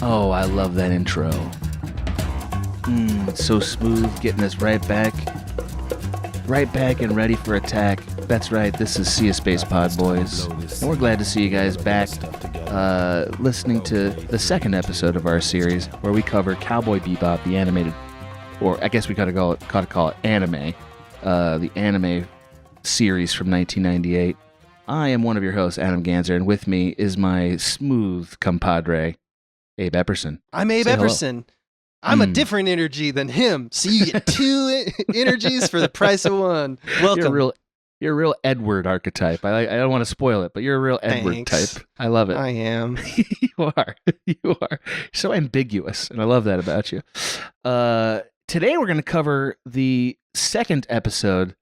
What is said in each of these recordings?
Oh, I love that intro. So smooth, getting us right back and ready for attack. That's right, this is Sea of Space Podboys, and we're glad to see you guys back listening to the second episode of our series where we cover Cowboy Bebop, the animated, or I guess we gotta call it anime, the anime series from 1998. I am one of your hosts, Adam Ganzer, and with me is my smooth compadre, Abe Epperson. I'm Abe Epperson. I'm a different energy than him, so you get two energies for the price of one. Welcome. You're a real Edward archetype. I don't want to spoil it, but you're a real Edward type. I love it. I am. You are so ambiguous, and I love that about you. Today we're going to cover the second episode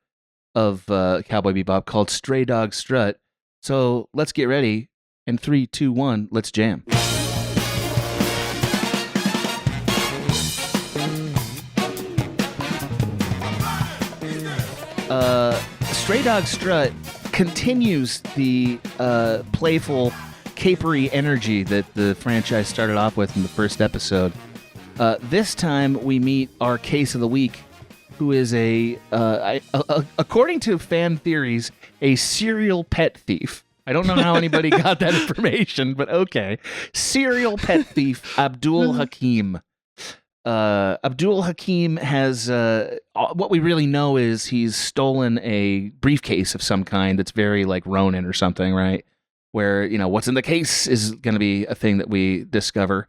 of Cowboy Bebop called Stray Dog Strut. So let's get ready. In 3, 2, 1, let's jam. Stray Dog Strut continues the playful, capery energy that the franchise started off with in the first episode. This time we meet our case of the week, who is according to fan theories, a serial pet thief. I don't know how anybody got that information, but okay. Serial pet thief Abdul Hakim. Abdul Hakim has, what we really know is he's stolen a briefcase of some kind that's very like Ronin or something, right? Where, what's in the case is going to be a thing that we discover.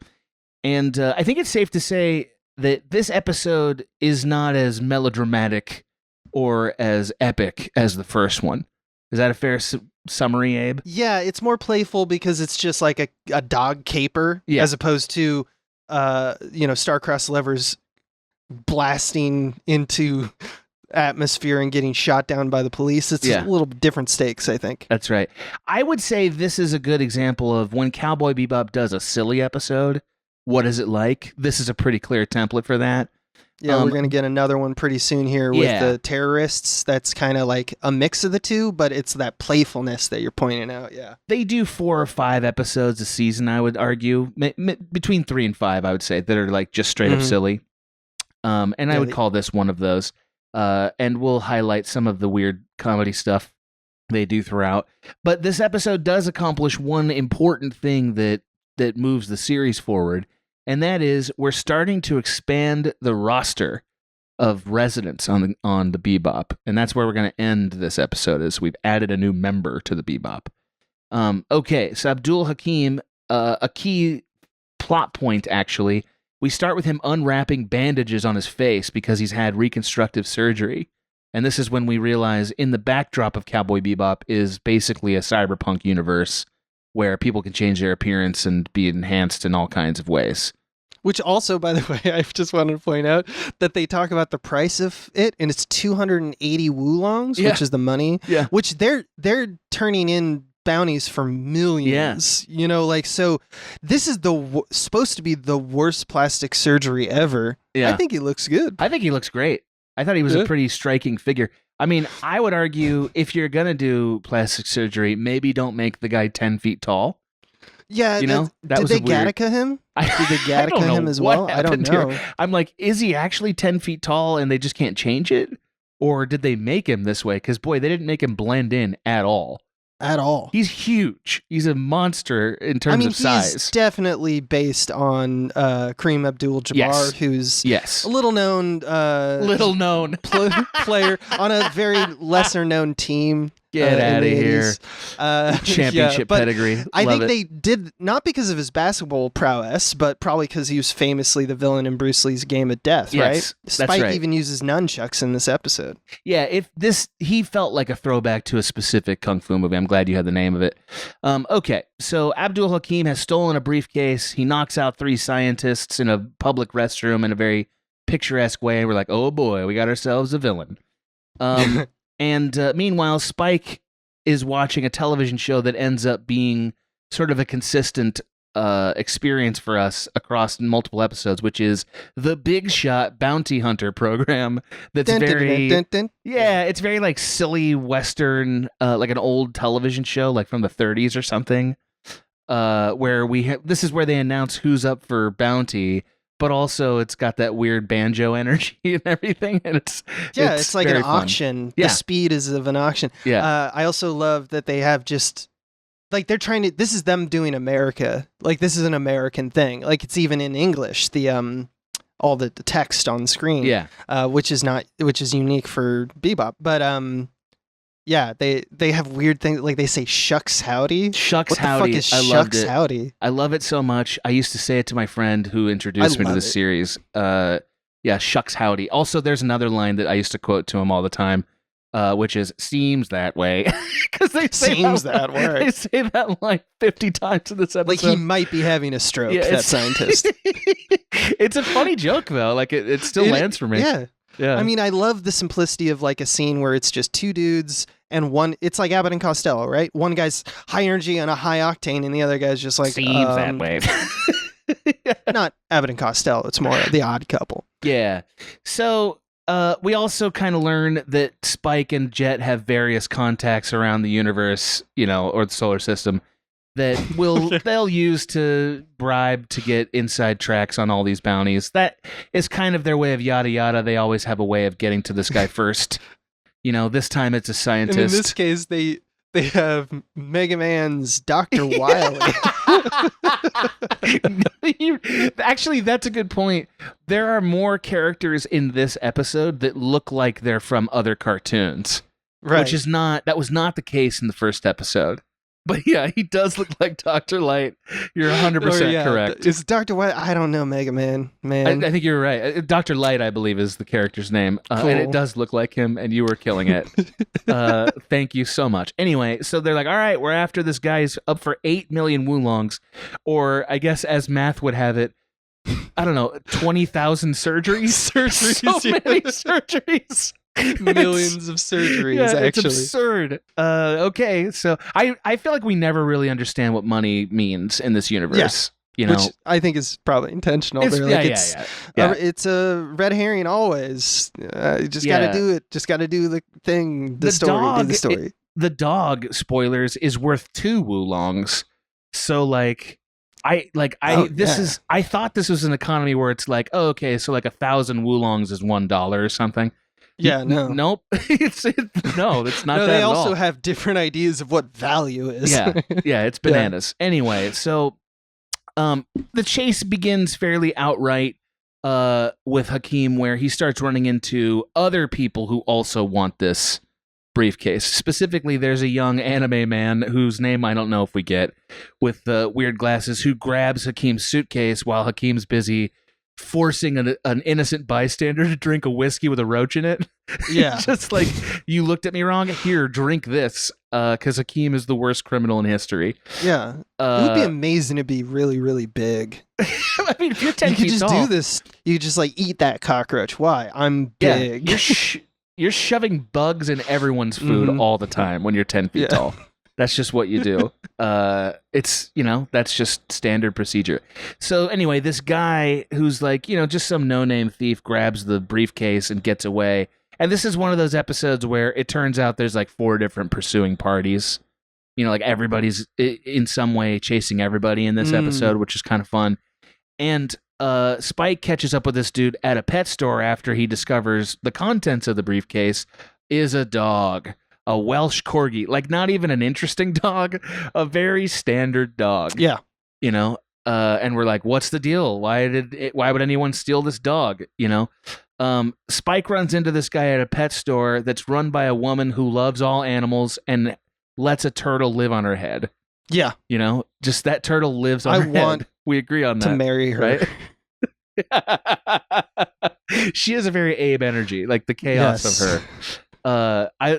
And I think it's safe to say that this episode is not as melodramatic or as epic as the first one. Is that a fair summary, Abe? Yeah, it's more playful because it's just like a dog caper as opposed to star-crossed levers blasting into atmosphere and getting shot down by the police. It's a little different stakes, I think. That's right. I would say this is a good example of when Cowboy Bebop does a silly episode, what is it like? This is a pretty clear template for that. Yeah, we're going to get another one pretty soon here with the terrorists. That's kind of like a mix of the two, but it's that playfulness that you're pointing out, yeah. They do 4 or 5 episodes a season, I would argue. Between 3 and 5, I would say, that are like just straight up silly. And I would call this one of those. And we'll highlight some of the weird comedy stuff they do throughout. But this episode does accomplish one important thing that moves the series forward. And that is, we're starting to expand the roster of residents on the Bebop, and that's where we're going to end this episode. Is we've added a new member to the Bebop. Okay, so Abdul Hakim, a key plot point actually. We start with him unwrapping bandages on his face because he's had reconstructive surgery, and this is when we realize in the backdrop of Cowboy Bebop is basically a cyberpunk universe where people can change their appearance and be enhanced in all kinds of ways. Which also, by the way, I just wanted to point out that they talk about the price of it, and it's 280 wulongs, which is the money. Yeah. Which they're turning in bounties for millions. Yeah. So this is supposed to be the worst plastic surgery ever. Yeah. I think he looks good. I think he looks great. I thought he was a pretty striking figure. I mean, I would argue if you're going to do plastic surgery, maybe don't make the guy 10 feet tall. Yeah, did they Gattaca him? Did they Gattaca him as well? I don't know. I'm like, is he actually 10 feet tall and they just can't change it? Or did they make him this way? Because, boy, they didn't make him blend in at all. At all. He's huge. He's a monster in terms of size. He's definitely based on Kareem Abdul-Jabbar, who's a little-known player on a very lesser-known team. Get out of here. Championship pedigree. I think they did, not because of his basketball prowess, but probably because he was famously the villain in Bruce Lee's Game of Death, right? Spike even uses nunchucks in this episode. Yeah, he felt like a throwback to a specific Kung Fu movie. I'm glad you had the name of it. Okay, so Abdul Hakim has stolen a briefcase. He knocks out 3 scientists in a public restroom in a very picturesque way. We're like, oh boy, we got ourselves a villain. And meanwhile, Spike is watching a television show that ends up being sort of a consistent experience for us across multiple episodes, which is the Big Shot Bounty Hunter program. That's it's very like silly Western, like an old television show, like from the 30s or something. where this is where they announce who's up for bounty, but also it's got that weird banjo energy and everything, and it's like an fun. auction. Yeah. The speed is of an auction. Yeah. I also love that they have just like they're trying to. This is them doing America. Like this is an American thing. Like it's even in English. The all the text on screen. Yeah. Which is unique for Bebop, but yeah, they have weird things like they say "shucks howdy." Shucks what howdy. The fuck is I loved shucks it. howdy? I love it so much. I used to say it to my friend who introduced me to this series. Yeah, shucks howdy. Also, there's another line that I used to quote to him all the time, which is "seems that way," because they say seems that way. They say that line 50 times in this episode. Like he might be having a stroke. Yeah, that scientist. It's a funny joke though. Like it still lands for me. Yeah. Yeah. I mean, I love the simplicity of like a scene where it's just two dudes and one. It's like Abbott and Costello, right? One guy's high energy and a high octane, and the other guy's just like seems that way. Not Abbott and Costello. It's more The Odd Couple. Yeah. So we also kind of learn that Spike and Jet have various contacts around the universe, or the solar system, that they'll use to bribe to get inside tracks on all these bounties. That is kind of their way of yada yada. They always have a way of getting to this guy first. This time it's a scientist. And in this case, they have Mega Man's Dr. Wily. Actually, that's a good point. There are more characters in this episode that look like they're from other cartoons. Right. That was not the case in the first episode. But yeah, he does look like Dr. Light. You're 100% correct. Is Dr. White? I don't know, Mega Man. I think you're right. Dr. Light, I believe, is the character's name. Cool. And it does look like him, and you were killing it. Thank you so much. Anyway, so they're like, all right, we're after this guy's up for 8 million Wulongs. Or I guess as math would have it, I don't know, 20,000 surgeries? So many surgeries. Millions of surgeries, actually. It's absurd. Okay, so I feel like we never really understand what money means in this universe. Which I think is probably intentional. It's a red herring always. Just got to do it. Just got to do the thing. The story. The dog, spoilers, is worth 2 Wulongs. So I thought this was an economy where it's like, oh, okay, so like 1,000 Wulongs is $1 or something. Yeah, no. Nope. It's not that at all. They also have different ideas of what value is. Yeah, it's bananas. Anyway, so the chase begins fairly outright with Hakeem, where he starts running into other people who also want this briefcase. Specifically, there's a young anime man whose name I don't know if we get, with weird glasses, who grabs Hakeem's suitcase while Hakeem's busy forcing an innocent bystander to drink a whiskey with a roach in it. Yeah. Just like, you looked at me wrong. Here, drink this. Because Hakeem is the worst criminal in history. Yeah. It would be amazing to be really, really big. I mean, if you're 10 feet just tall, do this. You could just eat that cockroach. Why? I'm big. Yeah, you're shoving bugs in everyone's food all the time when you're 10 feet tall. That's just what you do. It's, that's just standard procedure. So anyway, this guy who's like, just some no-name thief grabs the briefcase and gets away. And this is one of those episodes where it turns out there's 4 different pursuing parties. Everybody's in some way chasing everybody in this episode, which is kind of fun. And Spike catches up with this dude at a pet store after he discovers the contents of the briefcase is a dog. A Welsh Corgi, not even an interesting dog, a very standard dog. Yeah. And we're like, what's the deal? Why would anyone steal this dog? Spike runs into this guy at a pet store that's run by a woman who loves all animals and lets a turtle live on her head. Yeah. Just that turtle lives on her head. We agree on that. To marry her. Right? She has a very Abe energy, the chaos of her.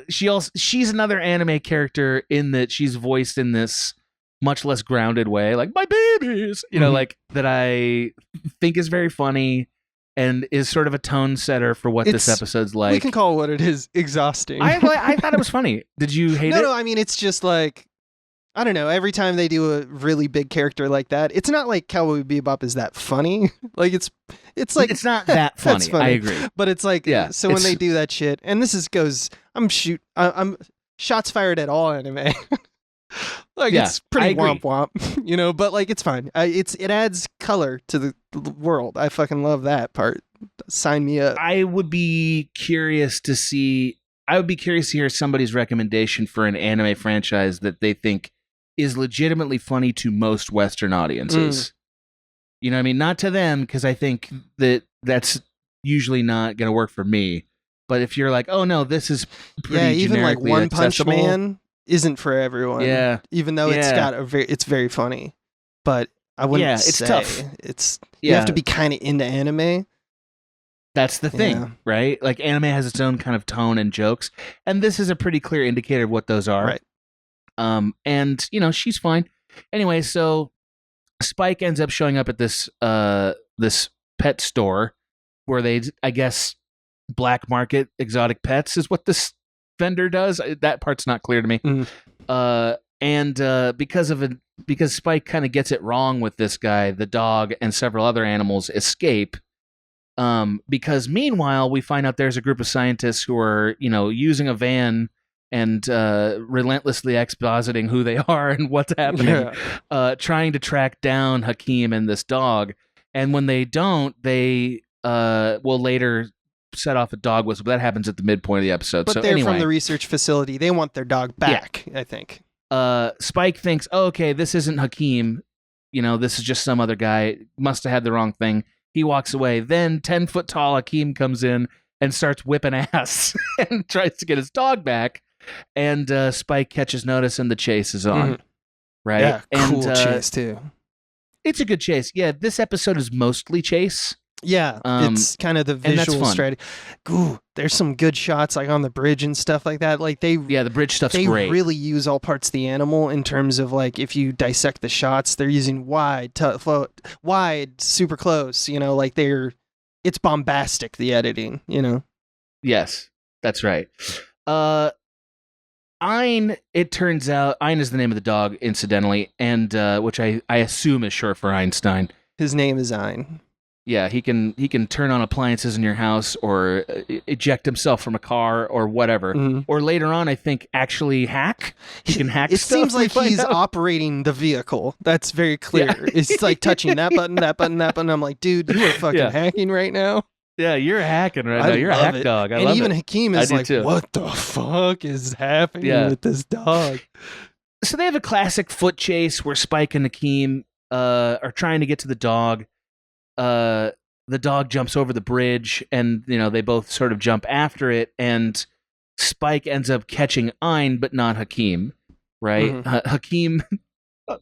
She's another anime character in that she's voiced in this much less grounded way, my babies, that I think is very funny and is sort of a tone setter for what this episode's like. We can call it what it is, exhausting. I thought it was funny. Did you hate it? No, I mean, it's just I don't know, every time they do a really big character like that, it's not like Cowboy Bebop is that funny. It's not that funny. I agree. But it's so when they do that shit, and I'm shots fired at all anime. Like, Yeah, it's pretty I agree. womp womp, you know, but like, it's fine. It adds color to the world. I fucking love that part. Sign me up. I would be curious to hear somebody's recommendation for an anime franchise that they think is legitimately funny to most Western audiences. You know what I mean? Not to them, because I think that's usually not going to work for me. But if you're like, oh no, this is pretty even like generically One Punch accessible. Man isn't for everyone. Yeah. Even though it's very funny. But I wouldn't say it's tough. You have to be kind of into anime. That's the thing, right? Like, anime has its own kind of tone and jokes, and this is a pretty clear indicator of what those are. Right. And she's fine. Anyway, so Spike ends up showing up at this pet store where they, I guess, black market exotic pets is what this vendor does. That part's not clear to me. And because Spike kind of gets it wrong with this guy, the dog and several other animals escape. Because meanwhile, we find out there's a group of scientists who are, using a van and relentlessly expositing who they are and what's happening, trying to track down Hakeem and this dog. And when they don't, they will later set off a dog whistle. But that happens at the midpoint of the episode. But so they're anyway, from the research facility. They want their dog back, I think. Spike thinks, oh, okay, this isn't Hakeem. This is just some other guy. Must have had the wrong thing. He walks away. Then 10-foot tall Hakeem comes in and starts whipping ass and tries to get his dog back. And Spike catches notice and the chase is on. Right? Yeah, cool chase too. It's a good chase. Yeah, this episode is mostly chase. Yeah, it's kind of the visual strategy. Ooh, there's some good shots like on the bridge and stuff like that. Like the bridge stuff's great. They really use all parts of the animal in terms of like if you dissect the shots, they're using wide, super close. Like it's bombastic. The editing, Yes, that's right. Ein, it turns out, Ein is the name of the dog, incidentally, and which I assume is short for Einstein. His name is Ein. Yeah, he can turn on appliances in your house or eject himself from a car or whatever. Or later on, I think, actually hack. He can hack It stuff. Seems like he's operating the vehicle. That's very clear. Yeah. It's like touching that button, that button, that button. I'm like, dude, you are fucking hacking right now. Yeah, you're hacking right now. You're a hack dog. I love even it. Hakeem is like, what the fuck is happening with this dog? So they have a classic foot chase where Spike and Hakeem are trying to get to the dog. The dog jumps over the bridge and, they both sort of jump after it, and Spike ends up catching Ein, but not Hakeem, right? Hakeem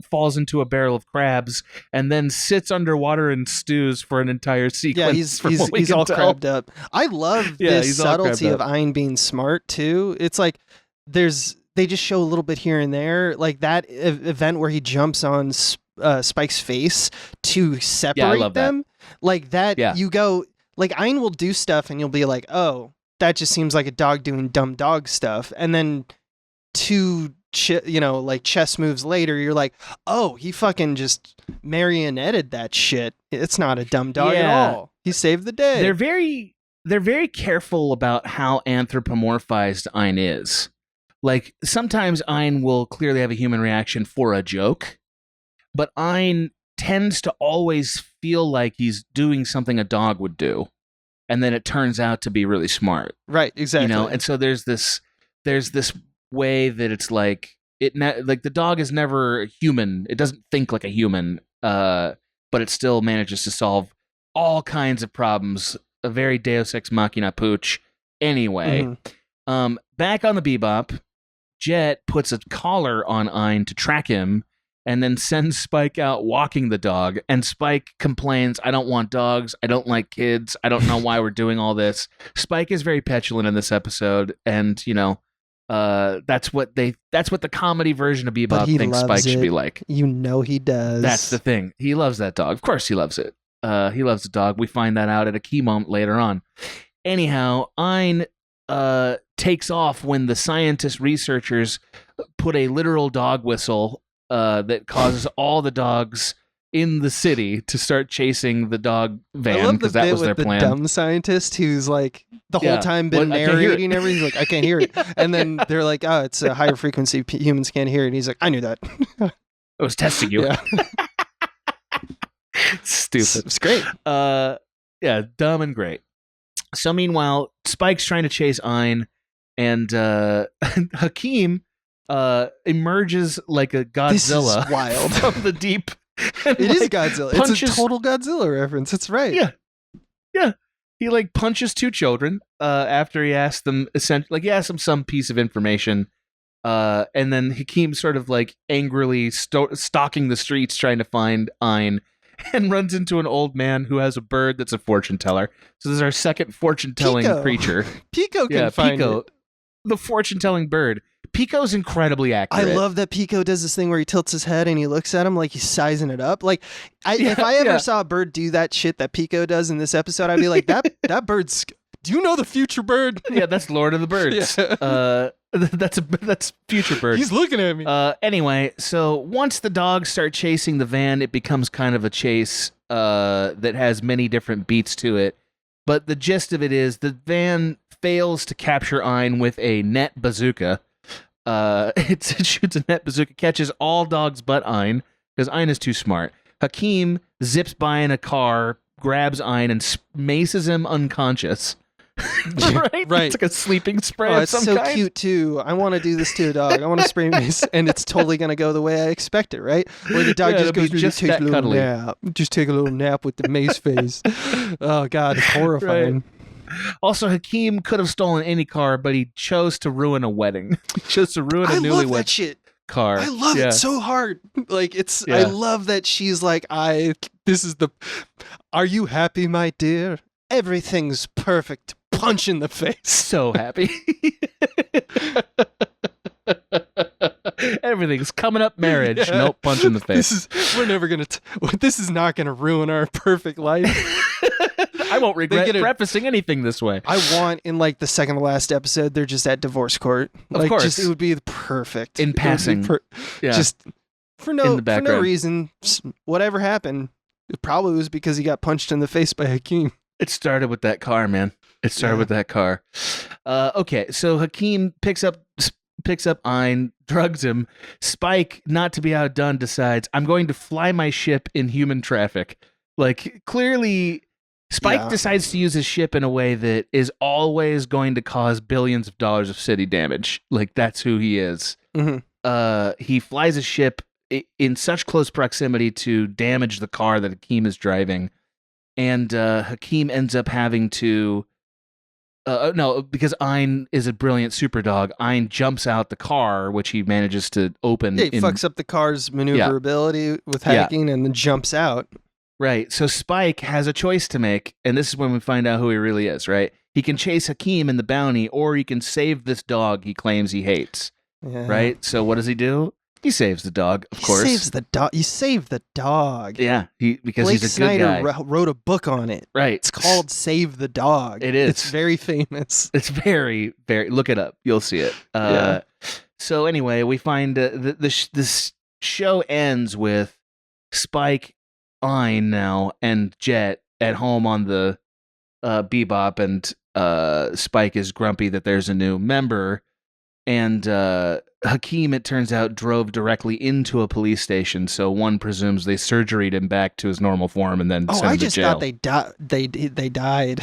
falls into a barrel of crabs and then sits underwater and stews for an entire sequence. Yeah, he's all crabbed up. I love this subtlety of Ein being smart, too. It's like they just show a little bit here and there, like that event where he jumps on Spike's face to separate them. Like that, you go, like Ein will do stuff and you'll be like, oh, that just seems like a dog doing dumb dog stuff. And then like chess moves later, you're like, oh, he fucking just marionetted that shit. It's not a dumb dog at all. He saved the day. They're very careful about how anthropomorphized Ein is. Like, sometimes Ein will clearly have a human reaction for a joke, but Ein tends to always feel like he's doing something a dog would do, and then it turns out to be really smart. Right, exactly. And so there's this way that it's like like the dog is never human. It doesn't think like a human, but it still manages to solve all kinds of problems. A very Deus Ex Machina pooch. Anyway, back on the Bebop, Jet puts a collar on Ein to track him, and then sends Spike out walking the dog. And Spike complains, I don't want dogs. I don't like kids. I don't know why we're doing all this. Spike is very petulant in this episode. And, that's what the comedy version of Bebop thinks Spike should be like. He does. That's the thing. He loves that dog. Of course he loves it. He loves the dog. We find that out at a key moment later on. Anyhow, Ein takes off when the scientist researchers put a literal dog whistle that causes all the dogs in the city to start chasing the dog van because that was their plan. The dumb scientist who's like the whole time been narrating everything. He's like, I can't hear it. And then they're like, oh, it's a higher frequency. Humans can't hear it. And he's like, I knew that. I was testing you. Yeah. Stupid. It's great. Yeah, dumb and great. So meanwhile, Spike's trying to chase Ein, and Hakeem emerges like a Godzilla this is wild. from the deep. It is Godzilla. It's a total Godzilla reference. It's right. Yeah. He like punches two children after he asked them essentially, he asked them some piece of information, and then Hakeem sort of like angrily stalking the streets trying to find Ein, and runs into an old man who has a bird that's a fortune teller. So this is our second fortune telling creature. Pico can find it. The fortune telling bird. Pico's incredibly accurate. I love that Pico does this thing where he tilts his head and he looks at him like he's sizing it up. Like, if I ever saw a bird do that shit that Pico does in this episode, I'd be like, that bird's. Do you know the future bird? Yeah, that's Lord of the Birds. Yeah. That's future bird. He's looking at me. Anyway, so once the dogs start chasing the van, it becomes kind of a chase that has many different beats to it. But the gist of it is the van fails to capture Ein with a net bazooka. It shoots a net bazooka, catches all dogs but Ein, because Ein is too smart. Hakeem zips by in a car, grabs Ein, and maces him unconscious. Right? It's like a sleeping spray of some kind. It's so cute, too. I want to do this to a dog. I want to spray mace, and it's totally going to go the way I expect it, right? Where the dog just goes, just take a little nap. Just take a little nap with the mace face. Oh, God, it's horrifying. Right. Also, Hakeem could have stolen any car, but he chose to ruin a wedding. He chose to ruin a newlywed love that shit. Car. I love it so hard. Like, it's. I love that she's like, are you happy, my dear? Everything's perfect. Punch in the face. So happy. Everything's coming up marriage. Yeah. Nope, punch in the face. This is not gonna ruin our perfect life. I won't regret prefacing anything this way. I want in like the second to last episode, they're just at divorce court. Of course. It would be perfect. In passing. Just for no reason. Whatever happened, it probably was because he got punched in the face by Hakeem. It started with that car, man. It started with that car. Okay, so Hakeem picks up Ein, drugs him. Spike, not to be outdone, decides, I'm going to fly my ship in human traffic. Like, clearly, Spike decides to use his ship in a way that is always going to cause billions of dollars of city damage. Like, that's who he is. Mm-hmm. He flies a ship in such close proximity to damage the car that Hakeem is driving. And Hakeem ends up having to... because Ein is a brilliant super dog. Ein jumps out the car, which he manages to open. Yeah, he fucks up the car's maneuverability with hacking and then jumps out. Right. So Spike has a choice to make, and this is when we find out who he really is, right? He can chase Hakeem in the bounty, or he can save this dog he claims he hates. Yeah. Right? So what does he do? He saves the dog, of course. He saves the dog. You save the dog. Yeah, because Blake he's a good guy. Snyder wrote a book on it. Right. It's called Save the Dog. It is. It's very famous. It's very, very... Look it up. You'll see it. So anyway, we find this show ends with Spike, Ein now, and Jet at home on the Bebop, and Spike is grumpy that there's a new member, and Hakeem, it turns out, drove directly into a police station, so one presumes they surgeried him back to his normal form and then sent him to jail. Thought they died.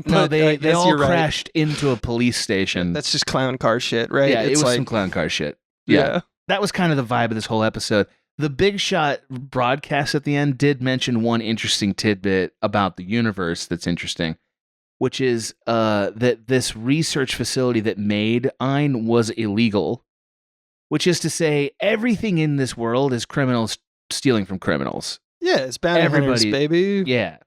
No, they all crashed into a police station. That's just clown car shit, right? Yeah, it was some clown car shit. Yeah. That was kind of the vibe of this whole episode. The Big Shot broadcast at the end did mention one interesting tidbit about the universe that's interesting, which is that this research facility that made Ein was illegal. Which is to say, everything in this world is criminals stealing from criminals. Yeah, it's bounty hunters, baby. Yeah.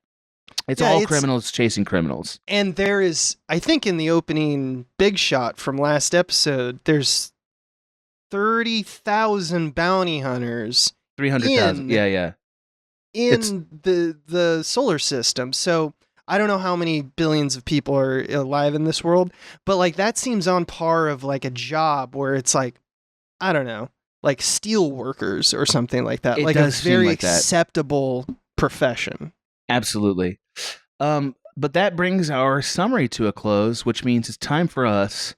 It's all criminals chasing criminals. And there is, I think in the opening Big Shot from last episode, there's 30,000 bounty hunters. 300,000, yeah. In the solar system. So I don't know how many billions of people are alive in this world, but like that seems on par of like a job where it's like, I don't know. like steel workers or something like that. It like does a very seem like that. acceptable profession. Absolutely. But that brings our summary to a close, which means it's time for us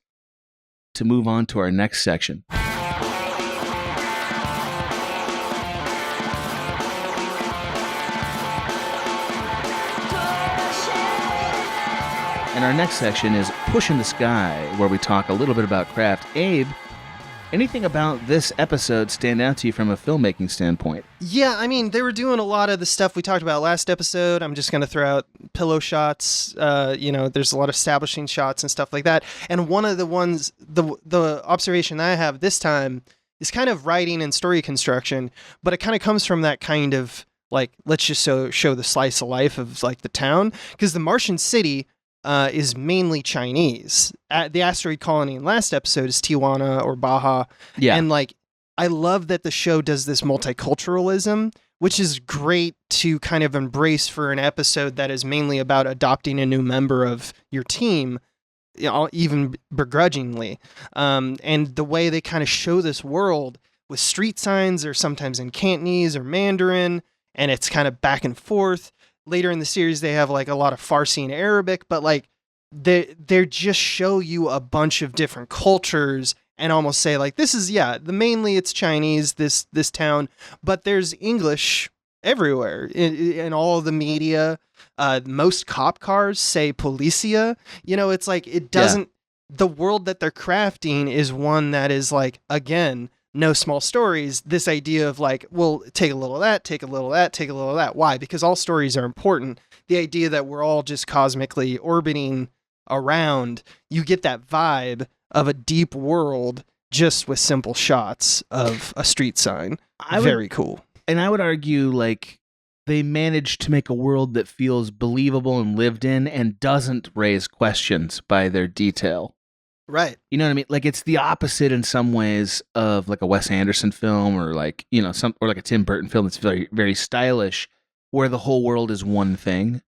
to move on to our next section. And our next section is Push in the Sky, where we talk a little bit about craft. Abe, anything about this episode stand out to you from a filmmaking standpoint? Yeah, I mean, they were doing a lot of the stuff we talked about last episode. I'm just going to throw out pillow shots. There's a lot of establishing shots and stuff like that. And one of the ones, the observation that I have this time is kind of writing and story construction, but it kind of comes from that kind of, like, let's just show the slice of life of, like, the town. Because the Martian city is mainly Chinese. The asteroid colony in last episode is Tijuana or Baja. Yeah. And like, I love that the show does this multiculturalism, which is great to kind of embrace for an episode that is mainly about adopting a new member of your team, even begrudgingly. And the way they kind of show this world with street signs or sometimes in Cantonese or Mandarin, and it's kind of back and forth. Later in the series, they have like a lot of Farsi and Arabic, but like they just show you a bunch of different cultures and almost say like, this is, mainly it's Chinese, this town, but there's English everywhere in all of the media. Most cop cars say policia. It's like, it doesn't, the world that they're crafting is one that is like, again, no small stories, this idea of like, well, take a little of that, take a little of that, take a little of that. Why? Because all stories are important. The idea that we're all just cosmically orbiting around, you get that vibe of a deep world just with simple shots of a street sign. Very cool. And I would argue, like, they managed to make a world that feels believable and lived in and doesn't raise questions by their detail. Right. You know what I mean? Like, it's the opposite in some ways of like a Wes Anderson film or like, or like a Tim Burton film that's very, very stylish, where the whole world is one thing.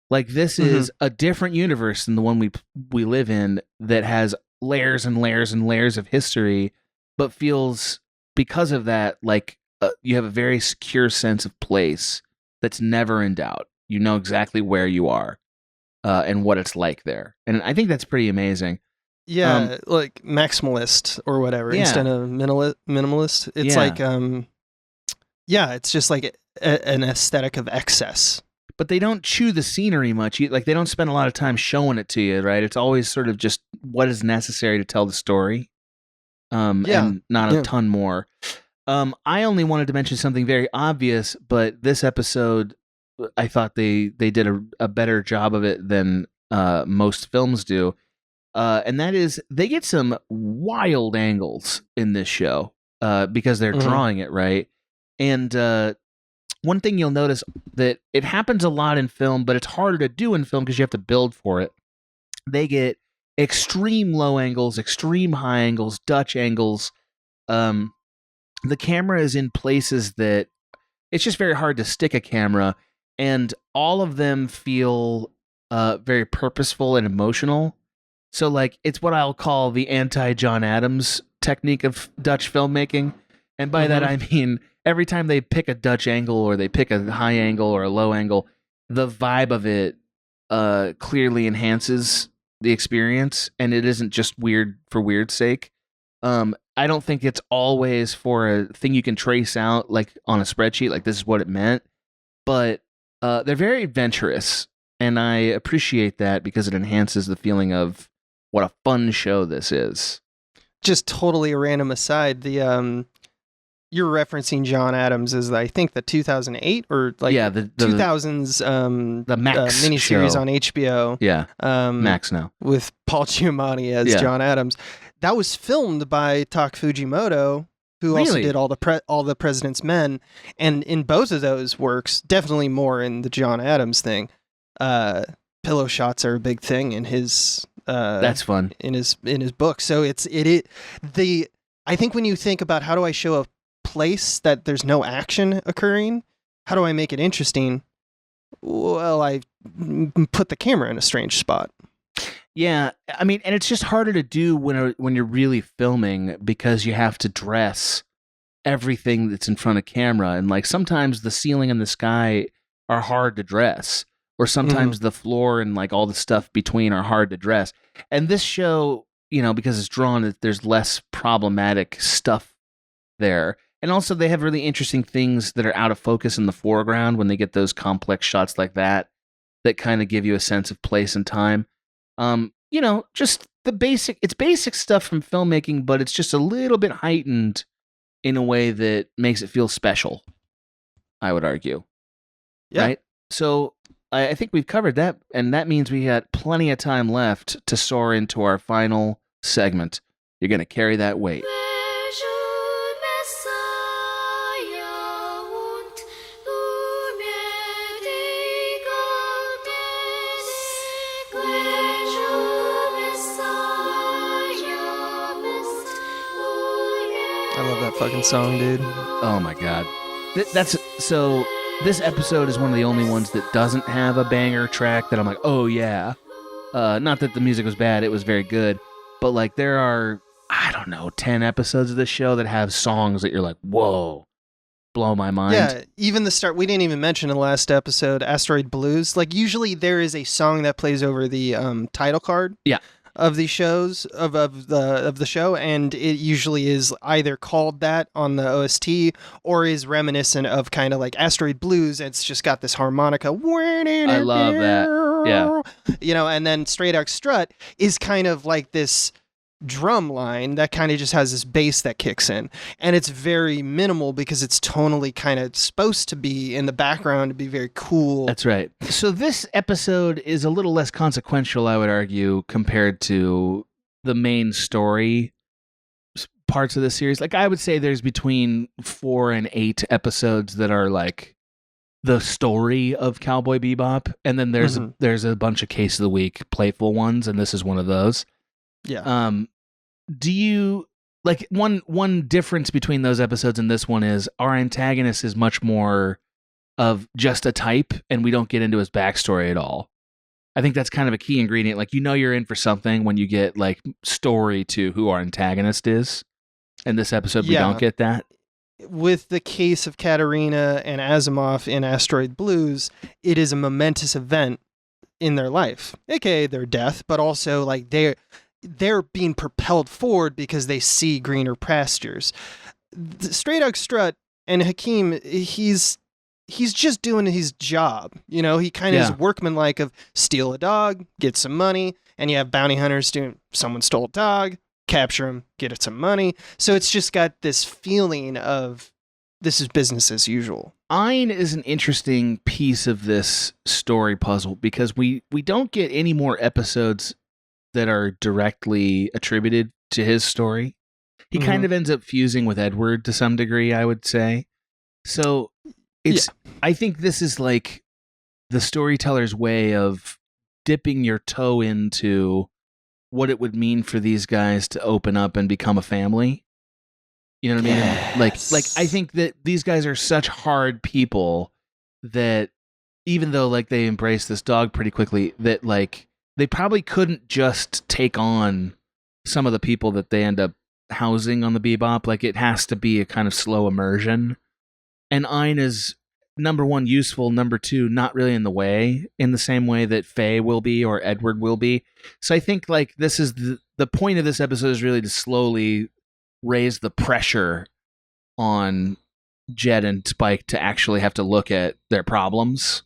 Like, this is a different universe than the one we live in that has layers and layers and layers of history, but feels, because of that, like you have a very secure sense of place that's never in doubt. You know exactly where you are and what it's like there. And I think that's pretty amazing. Yeah, like maximalist or whatever instead of minimalist. It's like, it's just like an aesthetic of excess. But they don't chew the scenery much. Like, they don't spend a lot of time showing it to you, right? It's always sort of just what is necessary to tell the story, and not a ton more. I only wanted to mention something very obvious, but this episode, I thought they did a better job of it than most films do. And that is, they get some wild angles in this show because they're drawing it, right? And one thing you'll notice that it happens a lot in film, but it's harder to do in film because you have to build for it. They get extreme low angles, extreme high angles, Dutch angles. The camera is in places that it's just very hard to stick a camera, and all of them feel very purposeful and emotional. So, like, it's what I'll call the anti-John Adams technique of Dutch filmmaking. And by that, I mean, every time they pick a Dutch angle or they pick a high angle or a low angle, the vibe of it clearly enhances the experience. And it isn't just weird for weird's sake. I don't think it's always for a thing you can trace out, like on a spreadsheet, like this is what it meant. But they're very adventurous. And I appreciate that because it enhances the feeling of what a fun show this is. Just totally a random aside. The you're referencing John Adams as, I think, the 2008 or like the 2000s the Max miniseries show on HBO. Yeah, Max now with Paul Giamatti as John Adams. That was filmed by Tak Fujimoto, who also did all the President's Men, and in both of those works, definitely more in the John Adams thing. Pillow shots are a big thing in his. That's fun in his book. So I think when you think about how do I show a place that there's no action occurring, how do I make it interesting? Well, I put the camera in a strange spot. Yeah, I mean, and it's just harder to do when you're really filming because you have to dress everything that's in front of camera. And like sometimes the ceiling and the sky are hard to dress, or sometimes the floor and like all the stuff between are hard to dress. And this show, because it's drawn, there's less problematic stuff there. And also they have really interesting things that are out of focus in the foreground when they get those complex shots like that kind of give you a sense of place and time. Just it's basic stuff from filmmaking, but it's just a little bit heightened in a way that makes it feel special, I would argue. Yeah. Right? So I think we've covered that, and that means we got plenty of time left to soar into our final segment. You're going to carry that weight. I love that fucking song, dude. Oh my god. This episode is one of the only ones that doesn't have a banger track that I'm like, oh yeah. Not that the music was bad, it was very good. But like there are, 10 episodes of this show that have songs that you're like, whoa, blow my mind. Yeah, even the start, we didn't even mention in the last episode, Asteroid Blues. Like usually there is a song that plays over the title card. Yeah. Of these shows of the show, and it usually is either called that on the OST or is reminiscent of kind of like Asteroid Blues. It's just got this harmonica. I love that. Yeah. And then Straight Out Strut is kind of like this drum line that kind of just has this bass that kicks in, and it's very minimal because it's tonally kind of supposed to be in the background to be very cool. That's right. So this episode is a little less consequential, I would argue, compared to the main story parts of the series. Like I would say there's between 4 and 8 episodes that are like the story of Cowboy Bebop, and then there's a bunch of Case of the Week playful ones, and this is one of those. Yeah. Do you like one difference between those episodes and this one is our antagonist is much more of just a type, and we don't get into his backstory at all. I think that's kind of a key ingredient. Like, you're in for something when you get like story to who our antagonist is. In this episode, we don't get that. With the case of Katarina and Asimov in Asteroid Blues, it is a momentous event in their life, aka their death, but also like they're being propelled forward because they see greener pastures. Straight Out Strut and Hakeem, he's just doing his job. He kind of is workmanlike of steal a dog, get some money, and you have bounty hunters doing someone stole a dog, capture him, get it some money. So it's just got this feeling of this is business as usual. Ein is an interesting piece of this story puzzle because we don't get any more episodes that are directly attributed to his story. He kind of ends up fusing with Edward to some degree, I would say. So I think this is like the storyteller's way of dipping your toe into what it would mean for these guys to open up and become a family. You know what I mean? Yes. Like I think that these guys are such hard people that even though like they embrace this dog pretty quickly, that like they probably couldn't just take on some of the people that they end up housing on the Bebop. Like it has to be a kind of slow immersion. And Ein is, number one, useful. Number two, not really in the way, in the same way that Faye will be or Edward will be. So I think like this is the point of this episode is really to slowly raise the pressure on Jet and Spike to actually have to look at their problems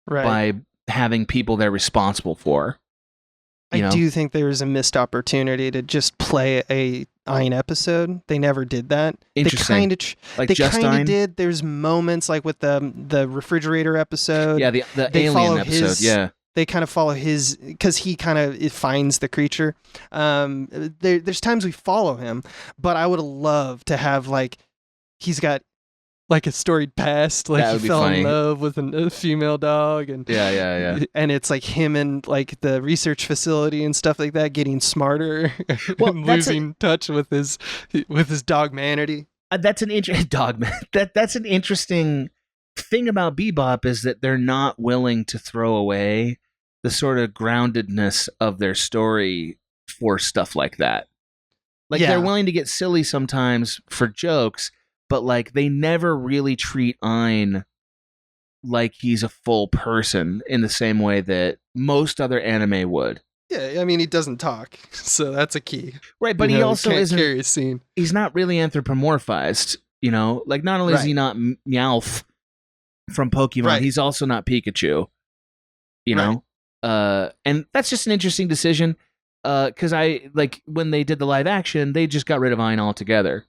by having people they're responsible for. I do think there was a missed opportunity to just play a Ein episode. They never did that. Interesting. They kind of did. There's moments like with the refrigerator episode. Yeah, the alien episode. They kind of follow his, because he kind of finds the creature. There's times we follow him, but I would love to have like he's got like a storied past, like he fell in love with a female dog, and and it's like him and like the research facility and stuff like that getting smarter, and losing touch with his dogmanity. That's an that's an interesting thing about Bebop, is that they're not willing to throw away the sort of groundedness of their story for stuff like that. Like they're willing to get silly sometimes for jokes, but like they never really treat Ein like he's a full person in the same way that most other anime would. Yeah, I mean, he doesn't talk, so that's a key. Right, but he also isn't carry a scene. He's not really anthropomorphized, like not only is he not Meowth from Pokemon, he's also not Pikachu, know? And that's just an interesting decision, because I, like, when they did the live action, they just got rid of Ein altogether.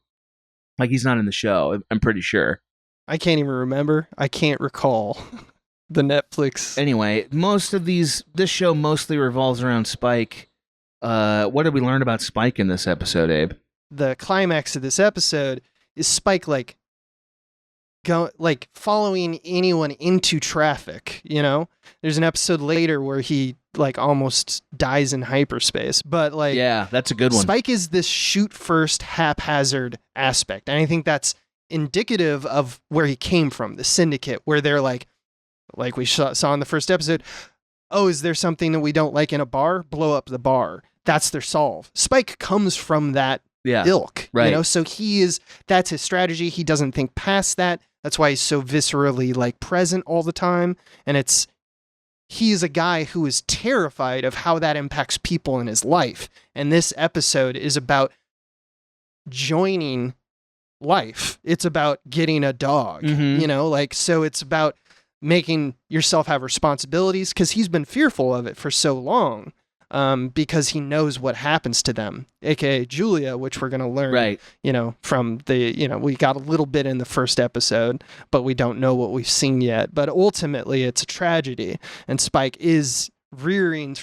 Like, he's not in the show, I'm pretty sure. I can't even remember. I can't recall the Netflix. Anyway, this show mostly revolves around Spike. What did we learn about Spike in this episode, Abe? The climax of this episode is Spike following anyone into traffic, There's an episode later where he almost dies in hyperspace, but yeah, that's a good one. Spike is this shoot first haphazard aspect, and I think that's indicative of where he came from, the syndicate, where they're like we saw in the first episode, oh, is there something that we don't like in a bar? Blow up the bar. That's their solve. Spike comes from that ilk, right? So that's his strategy. He doesn't think past that. That's why he's so viscerally present all the time. And he is a guy who is terrified of how that impacts people in his life. And this episode is about joining life. It's about getting a dog, so it's about making yourself have responsibilities, because he's been fearful of it for so long, because he knows what happens to them, aka Julia, which we're going to learn, from we got a little bit in the first episode, but we don't know what we've seen yet. But ultimately, it's a tragedy, and Spike is reeling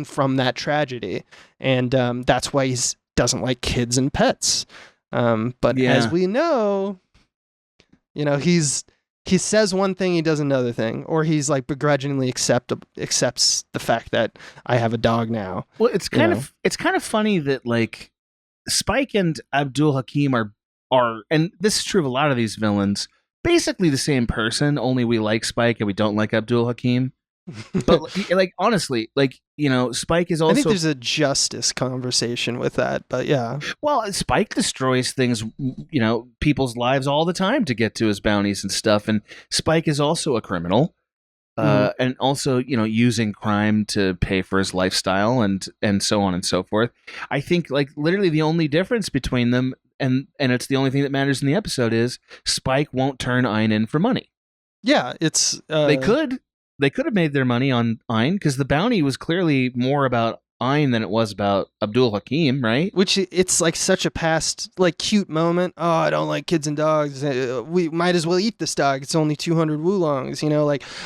from that tragedy, and that's why he doesn't like kids and pets. But as we know, he says one thing, he does another thing, or he's begrudgingly accepts the fact that I have a dog now. Well, it's kind of funny that Spike and Abdul Hakim are, and this is true of a lot of these villains, basically the same person. Only we like Spike and we don't like Abdul Hakim. But honestly, Spike is also, I think there's a justice conversation with that, but yeah. Well, Spike destroys things, people's lives all the time to get to his bounties and stuff, and Spike is also a criminal, and also using crime to pay for his lifestyle and so on and so forth. I think literally the only difference between them, and it's the only thing that matters in the episode, is Spike won't turn Ein in for money. Yeah, it's They could have made their money on Ein, because the bounty was clearly more about Ein than it was about Abdul Hakim, right? Which it's such a past cute moment. Oh, I don't like kids and dogs. We might as well eat this dog. It's only 200 woolongs.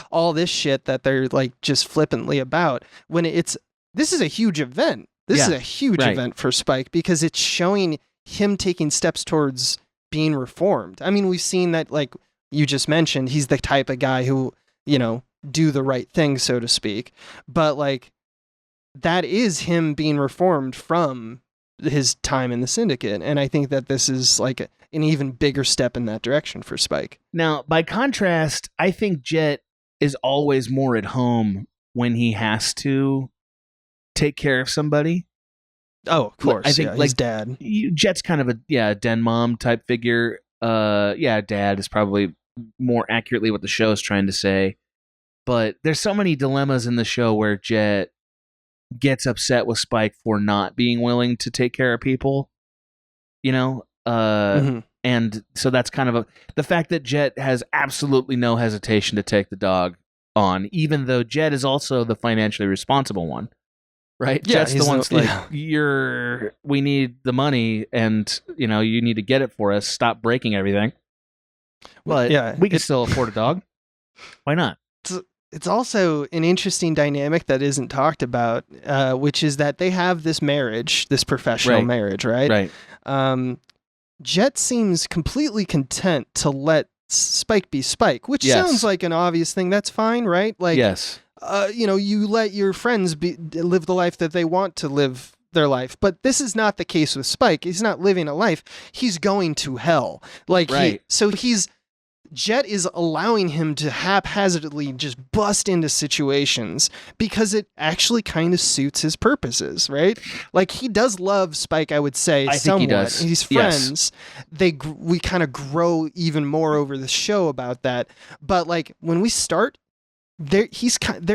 All this shit that they're just flippantly about. When this is a huge event. This is a huge event for Spike, because it's showing him taking steps towards being reformed. I mean, we've seen that, you just mentioned, he's the type of guy who, do the right thing, so to speak. But that is him being reformed from his time in the syndicate. And I think that this is an even bigger step in that direction for Spike. Now, by contrast, I think Jet is always more at home when he has to take care of somebody. Oh, of course. I think his dad. Jet's kind of a den mom type figure. Dad is probably more accurately what the show is trying to say. But there's so many dilemmas in the show where Jet gets upset with Spike for not being willing to take care of people, and so that's kind of the fact that Jet has absolutely no hesitation to take the dog on, even though Jet is also the financially responsible one, right? Yeah, Jet's the one's we need the money, and you need to get it for us. Stop breaking everything. But we can still afford a dog. Why not? It's also an interesting dynamic that isn't talked about, which is that they have this marriage, this professional marriage, right? Right. Jet seems completely content to let Spike be Spike, which sounds like an obvious thing. That's fine, right? Yes. You let your friends live the life that they want to live their life. But this is not the case with Spike. He's not living a life. He's going to hell. Jet is allowing him to haphazardly just bust into situations because it actually kind of suits his purposes, right? Like, he does love Spike, I would say, I somewhat. think he does. He's friends. Yes. We kind of grow even more over the show about that. But like when we start, they're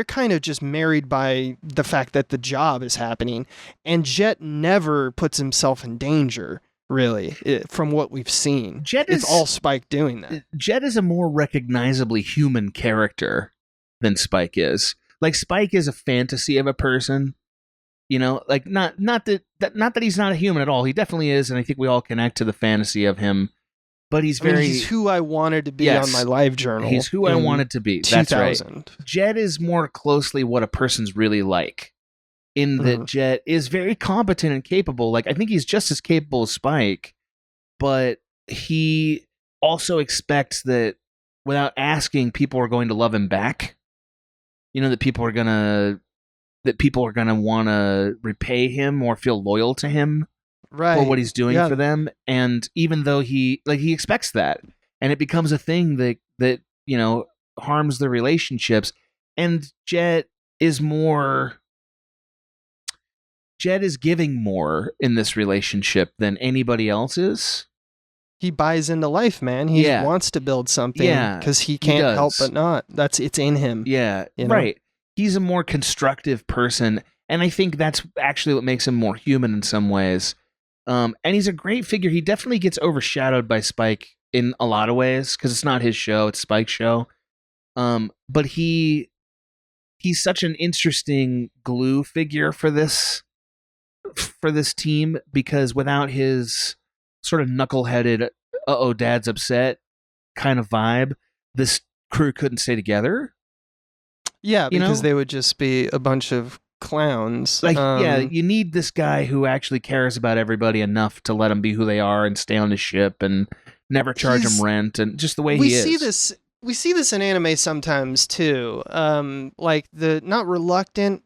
kind of just married by the fact that the job is happening, and Jet never puts himself in danger. Really, from what we've seen, it's all Spike doing that. Jet is a more recognizably human character than Spike is. Like, Spike is a fantasy of a person, you know. Like, not that he's not a human at all. He definitely is, and I think we all connect to the fantasy of him. But he's he's who I wanted to be on my live journal. He's who I wanted to be. 2000. That's right. Jet is more closely what a person's really like. In that Jet is very competent and capable. Like, I think he's just as capable as Spike, but he also expects that without asking, people are going to love him back. You know, that people are gonna want to repay him or feel loyal to him for what he's doing for them. And even though he expects that, and it becomes a thing that you know, harms the relationships. And Jet is giving more in this relationship than anybody else is. He buys into life, man. He wants to build something because he can't help but not. It's in him. Yeah, you know? Right. He's a more constructive person, and I think that's actually what makes him more human in some ways. And he's a great figure. He definitely gets overshadowed by Spike in a lot of ways because it's not his show; it's Spike's show. But he's such an interesting glue figure for this team, because without his sort of knuckleheaded dad's upset kind of vibe, this crew couldn't stay together. Yeah, because they would just be a bunch of clowns. Like, you need this guy who actually cares about everybody enough to let them be who they are and stay on the ship and never charge them rent, and just the way he is. We see this in anime sometimes too. Like the not reluctant,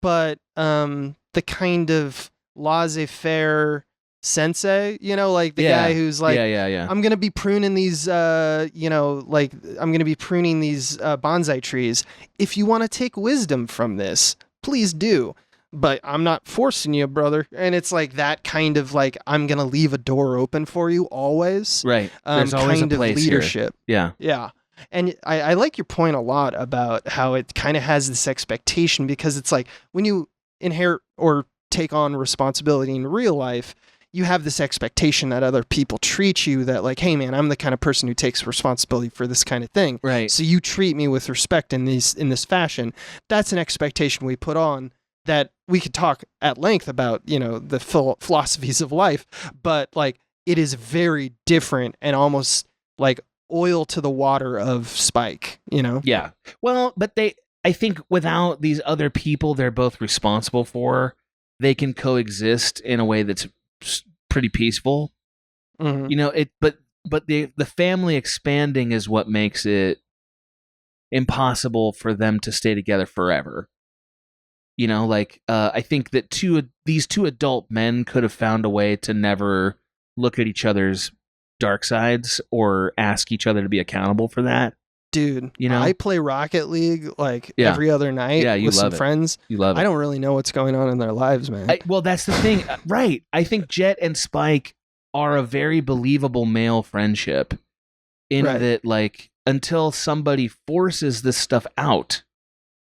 but the kind of laissez-faire sensei, you know, like the guy who's like, I'm gonna be pruning these, I'm gonna be pruning these bonsai trees. If you want to take wisdom from this, please do, but I'm not forcing you, brother. And it's like that kind of like, I'm gonna leave a door open for you always. Right. There's always kind a place of leadership. Here. Yeah. And I like your point a lot about how it kind of has this expectation, because it's like when you inherit or take on responsibility in real life, you have this expectation that other people treat you that like, hey man, I'm the kind of person who takes responsibility for this kind of thing. Right. So you treat me with respect in this fashion. That's an expectation we put on that we could talk at length about, you know, the philosophies of life, but like it is very different and almost like oil to the water of Spike, you know? Yeah. Well, but I think without these other people they're both responsible for, they can coexist in a way that's pretty peaceful. Mm-hmm. You know, but the family expanding is what makes it impossible for them to stay together forever. You know, like I think that these two adult men could have found a way to never look at each other's dark sides or ask each other to be accountable for that. Dude, you know, I play Rocket League like every other night with some friends. You love it. I don't really know what's going on in their lives, man. Well, that's the thing. Right. I think Jet and Spike are a very believable male friendship in that, like, until somebody forces this stuff out,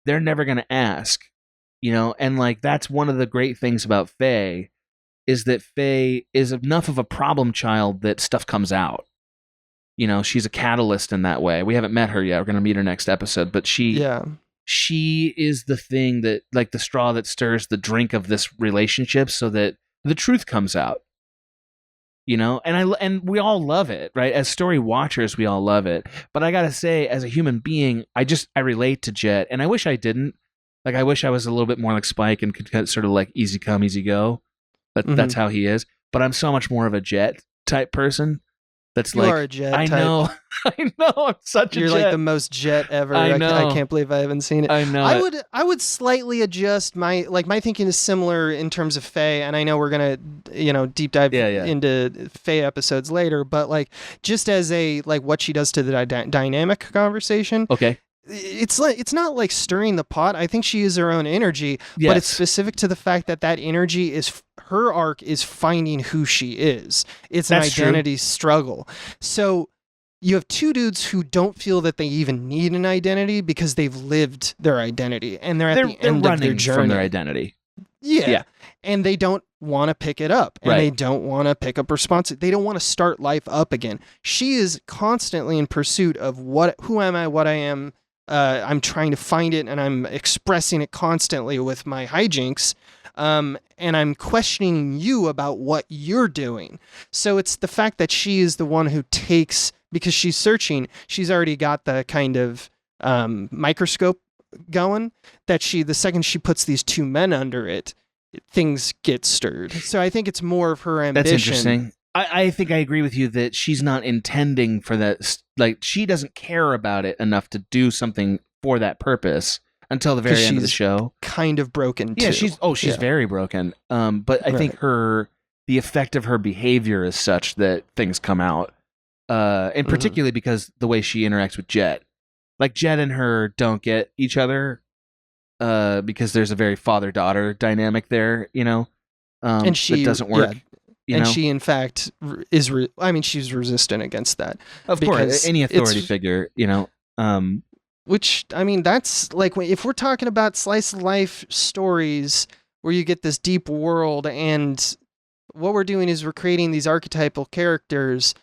they're never going to ask, you know? And like, that's one of the great things about Faye, is that Faye is enough of a problem child that stuff comes out. You know, she's a catalyst in that way. We haven't met her yet. We're going to meet her next episode, but she is the thing that, like, the straw that stirs the drink of this relationship, so that the truth comes out. You know, and we all love it, right? As story watchers, we all love it. But I gotta say, as a human being, I relate to Jet, and I wish I didn't. Like, I wish I was a little bit more like Spike and could sort of like easy come, easy go. That's how he is. But I'm so much more of a Jet type person. That's you like, are a Jet I type. know, I know, I'm such a You're Jet. like the most Jet ever. I know. I can't believe I haven't seen it. I know. I would slightly adjust my thinking is similar in terms of Faye, and I know we're gonna deep dive into Faye episodes later, but like just as a like what she does to the dynamic conversation. Okay. It's not like stirring the pot. I think she uses her own energy, but it's specific to the fact that energy is her arc is finding who she is. It's an identity struggle. So you have two dudes who don't feel that they even need an identity because they've lived their identity and they're at the end of their journey from their identity. Yeah. And they don't want to pick it up and they don't want to pick up responsibility. They don't want to start life up again. She is constantly in pursuit of who am I, what I am. I'm trying to find it and I'm expressing it constantly with my hijinks. And I'm questioning you about what you're doing. So it's the fact that she is the one who takes, because she's searching, she's already got the kind of microscope going that the second she puts these two men under it, things get stirred. So I think it's more of her ambition. That's interesting. I think I agree with you that she's not intending for that. Like, she doesn't care about it enough to do something for that purpose until the very end of the show. Kind of broken too. Yeah, she's very broken. But I think the effect of her behavior is such that things come out. And particularly because the way she interacts with Jet. Like, Jet and her don't get each other because there's a very father-daughter dynamic there, and she that doesn't work. Yeah. She, in fact, is. She's resistant against that. Of course, any authority figure, Which, that's like, if we're talking about slice of life stories where you get this deep world, and what we're doing is we're creating these archetypal characters.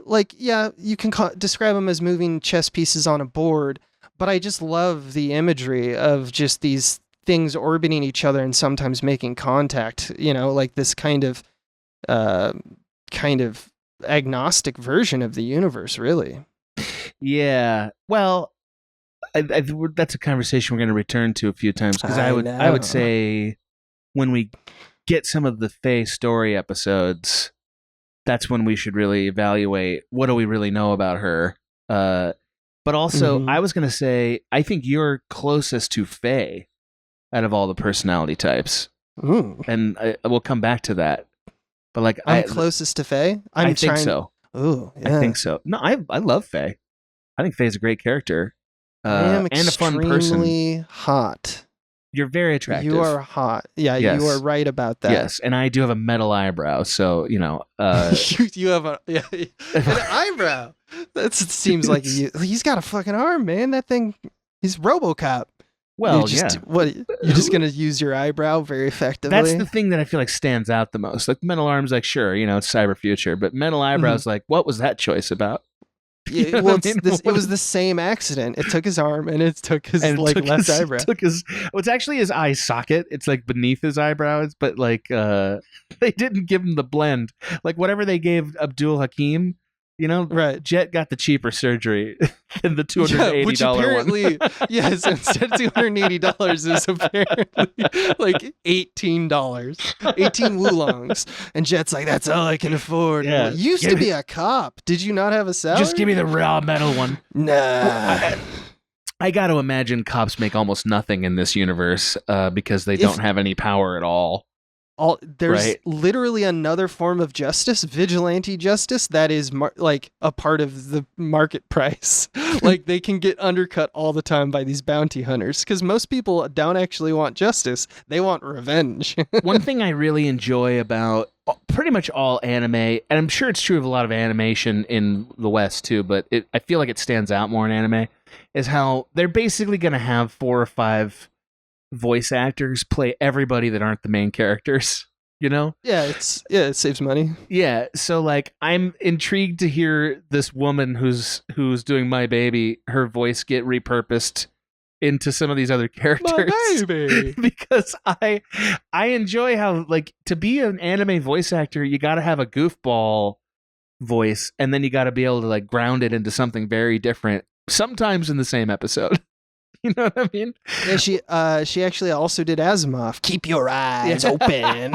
Like, yeah, you can describe them as moving chess pieces on a board, but I just love the imagery of just these things orbiting each other and sometimes making contact. Like this kind of agnostic version of the universe, really. Yeah. Well, that's a conversation we're going to return to a few times, because I would say when we get some of the Faye story episodes, that's when we should really evaluate what do we really know about her. But also, I was going to say, I think you're closest to Faye out of all the personality types. Ooh. And we'll come back to that. But like, I'm closest to Faye? I think so. Ooh, yeah. I think so. No, I love Faye. I think Faye's a great character. I am and a fun person. Extremely hot. You're very attractive. You are hot. Yeah, yes. You are right about that. Yes, and I do have a metal eyebrow, so you have an eyebrow. That seems like he's got a fucking arm, man. That thing, he's RoboCop. Well, What, you're just gonna use your eyebrow very effectively? That's the thing that I feel like stands out the most. Like, metal arms, like, sure, it's cyber future, but metal eyebrows, like, what was that choice about? Yeah, well, it was the same accident. It took his arm and it took his left eyebrow. It's actually his eye socket. It's like beneath his eyebrows, but like they didn't give him the blend. Like, whatever they gave Abdul Hakim, right? Jet got the cheaper surgery than the $280 which apparently, one. Yes, instead of $280 is apparently like $18, 18 woolongs, and Jet's like, that's all I can afford. Yeah, you used to be a cop. Did you not have a salary? Just give me the raw metal one. Nah. I got to imagine cops make almost nothing in this universe because they don't have any power at all. There's literally another form of justice, vigilante justice, that is like a part of the market price. Like, they can get undercut all the time by these bounty hunters, because most people don't actually want justice. They want revenge. One thing I really enjoy about pretty much all anime, and I'm sure it's true of a lot of animation in the West too, but I feel like it stands out more in anime, is how they're basically going to have 4 or 5 voice actors play everybody that aren't the main characters, Yeah, it saves money. Yeah, so like, I'm intrigued to hear this woman who's doing My Baby, her voice get repurposed into some of these other characters. My baby. Because I enjoy how, like, to be an anime voice actor, you got to have a goofball voice, and then you got to be able to like ground it into something very different, sometimes in the same episode. You know what I mean? Yeah, she actually also did Asimov. Keep your eyes open.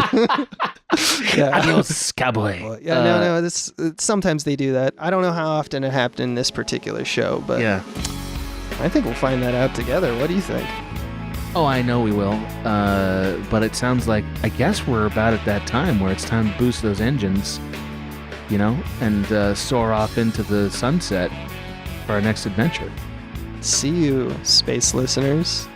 Adios, cowboy. Well, no. This sometimes they do that. I don't know how often it happened in this particular show, but yeah, I think we'll find that out together. What do you think? Oh, I know we will. But it sounds like I guess we're about at that time where it's time to boost those engines, and soar off into the sunset for our next adventure. See you, space listeners.